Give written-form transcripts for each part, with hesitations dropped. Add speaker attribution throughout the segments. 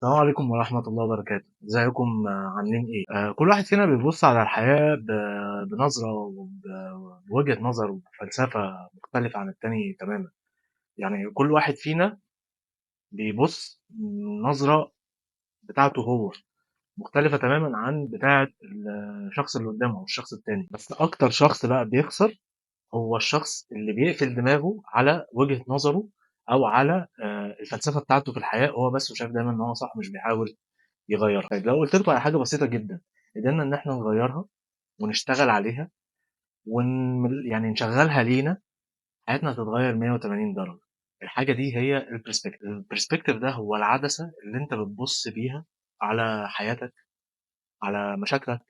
Speaker 1: السلام عليكم ورحمة الله وبركاته، ازيكم عاملين ايه؟ كل واحد فينا بيبص على الحياة بنظرة وبوجهة نظر وفلسفة مختلفة عن التاني تماما. يعني كل واحد فينا بيبص نظرة بتاعته هو مختلفة تماما عن بتاعة الشخص اللي قدامه أو الشخص التاني. بس أكتر شخص بقى بيخسر هو الشخص اللي بيقفل دماغه على وجهة نظره أو على الفلسفة بتاعته في الحياة، هو بس وشايف دايما إن هو صح، مش بيحاول يغيّرها. طيب لو قُلت لكم على حاجة بسيطة جدًا، قدرنا إن إحنا نغيّرها ونشتغل عليها يعني نشغّلها لينا، حياتنا هتتغيّر 180 درجة. الحاجة دي هي الperspective. الperspective ده هو العدسة اللي أنت بتبُص بيها على حياتك، على مشاكلك،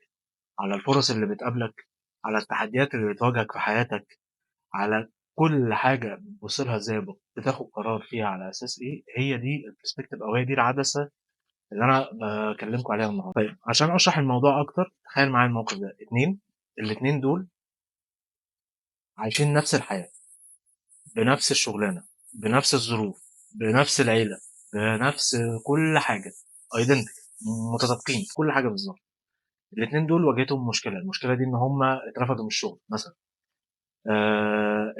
Speaker 1: على الفُرَص اللي بتقابلك، على التحديات اللي بتواجهك في حياتك، على كل حاجة بتبُص لها إزاي، بتاخد قرار فيها على أساس إيه. هي دي الperspective أو هي دي العدسة اللي أنا باكلمكم عليها النهارده. طيب عشان أشرح الموضوع أكتر، تخيل معايا الموقف ده، الاتنين دول عايشين نفس الحياة، بنفس الشغلانة، بنفس الظروف، بنفس العيلة، بنفس كل حاجة، identical، متطابقين في كل حاجة بالضبط. الاتنين دول واجهتهم مشكلة، المشكلة دي إن هُم اترفدوا من الشغل مثلًا.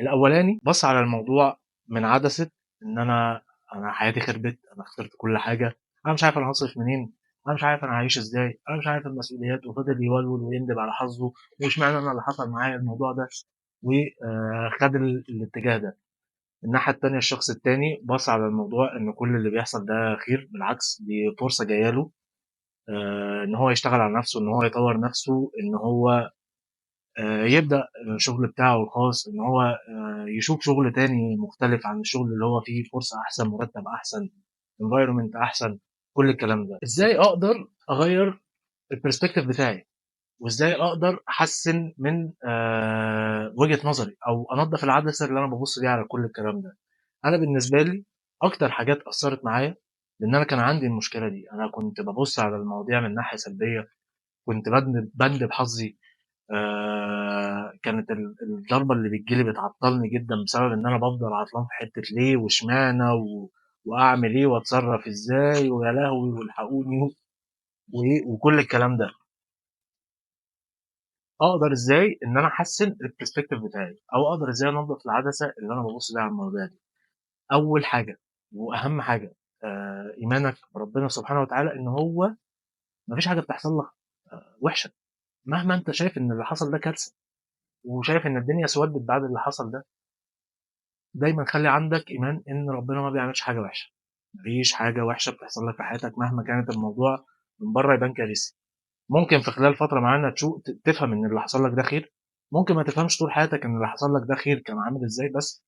Speaker 1: الأولاني بَص على الموضوع من عدسة إن أنا حياتي خربت، أنا خسرت كل حاجة، أنا مش عارف أنا هاصرف منين، أنا مش عارف أنا هاعيش إزاي، أنا مش عارف المسؤوليات، وفضل يولول ويندب على حظه، واشمعنى أنا اللي حصل معايا الموضوع ده، خد الاتجاه ده. الناحية التانية الشخص التاني بَص على الموضوع إن كل اللي بيحصل ده خير، بالعكس دي فرصة جاية له، إن هو يشتغل على نفسه، إن هو يطوّر نفسه، إن هو يبدأ الشغل بتاعه الخاص، إن هو يشوف شغل تاني مختلف عن الشغل اللي هو فيه، فرصة أحسن، مرتب أحسن، environment أحسن، كل الكلام ده. إزاي أقدر أغيّر الperspective بتاعي، وإزاي أقدر أحسّن من وجهة نظري أو أنضّف العدسة اللي أنا بابُص بيها على كل الكلام ده. أنا بالنسبة لي أكتر حاجات أثّرت معايا لإن أنا كان عندي المشكلة دي، أنا كنت بابُص على المواضيع من ناحية سلبية، كنت باندب حظي. كانت الضربة اللي بتيجي لي بتعطّلني جدًا بسبب إن أنا بافضل عطلان في حتّة ليه واشمعنى وأعمل إيه وأتصرّف إزاي ويا لهوي والحقوني وكل الكلام ده. أقدر إزاي إن أنا أحسّن الperspective بتاعي أو أقدر إزاي أنضّف العدسة اللي أنا بابُص بيها على المواضيع دي. أول حاجة وأهم حاجة إيمانك بربنا سبحانه وتعالى إن هو ما فيش حاجة بتحصل لك وِحشة، مهما أنت شايف إن اللي حصل ده كارثة وشايف إن الدنيا اسودت بعد اللي حصل ده، دايمًا خلّي عندك إيمان إن ربنا ما بيعملش حاجة وحشة، ما فيش حاجة وحشة بتحصل لك في حياتك مهما كانت الموضوع من برّه يبان كارثي. ممكن في خلال فترة معينة تفهم إن اللي حصل لك ده خير، ممكن ما تفهمش طول حياتك إن اللي حصل لك ده خير كان عامل إزاي، بس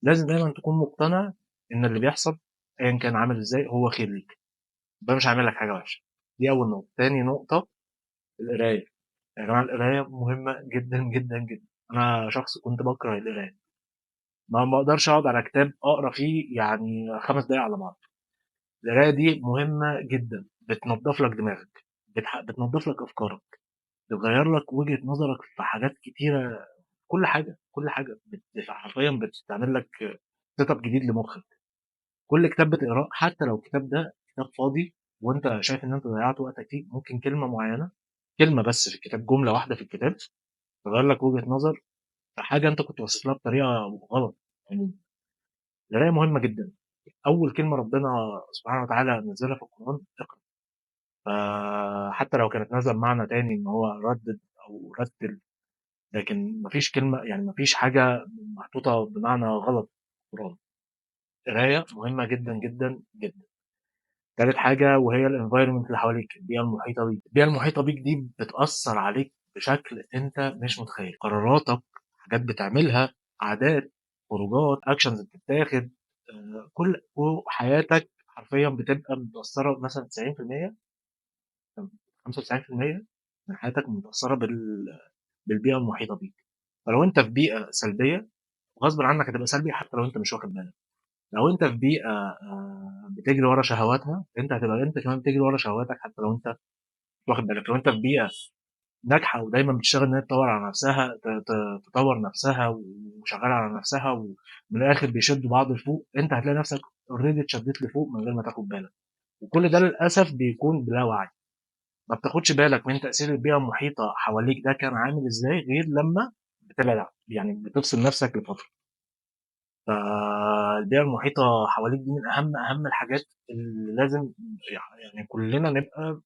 Speaker 1: لازم دايمًا تكون مقتنع إن اللي بيحصل أيًا كان عامل إزاي هو خير ليك، ربنا مش هيعمل لك حاجة وحشة. دي أول نقطة. تاني نقطة القراية. يا جماعة القراية مهمة جدًا، جدًا، جدًا. أنا شخص كنت باكره القراية. ما باقدرش أقعد على كتاب أقرا فيه يعني 5 دقايق على بعض. القراية دي مهمة جدًا، بتنضّف لك دماغك، بتنضّف لك أفكارك، بتغيّر لك وجهة نظرك في حاجات كتيرة، كل حاجة، كل حاجة، حرفيًا بتعمل لك setup جديد لمخك. كل كتاب بتقراه حتى لو الكتاب ده كتاب فاضي وأنت شايف إن أنت ضيّعت وقتك فيه، ممكن كلمة معيّنة، كلمة بس في الكتاب، جملة واحدة في الكتاب تغيّر لك وجهة نظر في حاجة أنت كنت باصص لها بطريقة غلط عمومًا. القراية مهمة جدًا. أول كلمة ربنا سبحانه وتعالى نزّلها في القرآن اقرا، فحتى لو كانت نازلة بمعنى تاني إن هو ردِّد أو رتِّل، لكن ما فيش كلمة يعني ما فيش حاجة محطوطة بمعنى غلط في القرآن. القراية مهمة جدًا، جدًا، جدًا. تالت حاجة وهي الenvironment اللي حواليك، البيئة المحيطة بيك. البيئة المحيطة بيك دي بتأثّر عليك بشكل أنت مش متخيّل. قراراتك، حاجات بتعملها، عادات، خروجات، actions بتتاخد، كل وحياتك حرفيًا بتبقى متأثّرة مثلًا 90%، 95% من حياتك متأثّرة بالبيئة المحيطة بيك. فلو أنت في بيئة سلبية غصبٍ عنك هتبقى سلبي حتى لو أنت مش واخد بالك. لو أنت في بيئة بتجري ورا شهواتها، أنت هتبقى أنت كمان بتجري ورا شهواتك حتى لو أنت مش واخد بالك. لو أنت في بيئة ناجحة ودايمًا بتشتغل إن هي تطوّر على نفسها، ت ت تطوّر نفسها وشغّالة على نفسها ومن الآخر بيشدّوا بعض لفوق، أنت هتلاقي نفسك already اتشدّيت لفوق من غير ما تاخد بالك. وكل ده للأسف بيكون بلا وعي، ما بتاخدش بالك من تأثير البيئة المحيطة حواليك ده كان عامل إزاي غير لمّا بتبعد يعني بتفصل نَفْسك لفترة. فالبيئة المحيطة حواليك دي من أهم الحاجات اللي لازم يعني كُلّنا نبقى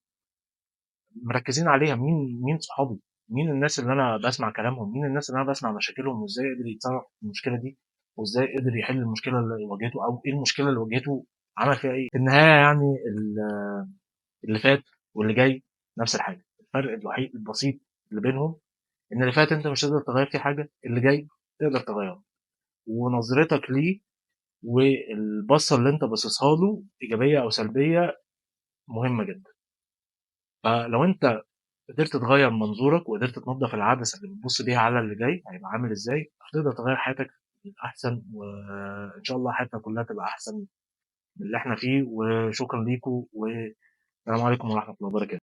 Speaker 1: مركّزين عليها. مين صحابي، مين الناس اللي أنا باسمع كلامهم، مين الناس اللي أنا باسمع مشاكلهم وإزاي قدر يتصرّف في المشكلة دي، وإزاي قدر يحل المشكلة اللي واجهته أو إيه المشكلة اللي واجهته عمل فيها إيه. في النهاية يعني اللي فات واللي جاي نفس الحاجة، الفرق الوحيد البسيط اللي بينهم إن اللي فات أنت مش هتقدر تغيّر فيه حاجة، اللي جاي تقدر تغيّره. ونظرتك ليه والبصّة اللي أنت باصصها له إيجابية أو سلبية مهمة جدًا. فلو أنت قدرت تغيّر منظورك وقدرت تنضّف العدسة اللي بتبُص بيها على اللي جاي هيبقى عامل إزاي، هتقدر تغيّر حياتك للأحسن، وإن شاء الله حياتنا كلّها تبقى أحسن من اللي إحنا فيه. وشكرًا ليكم، والسلام عليكم ورحمة الله وبركاته.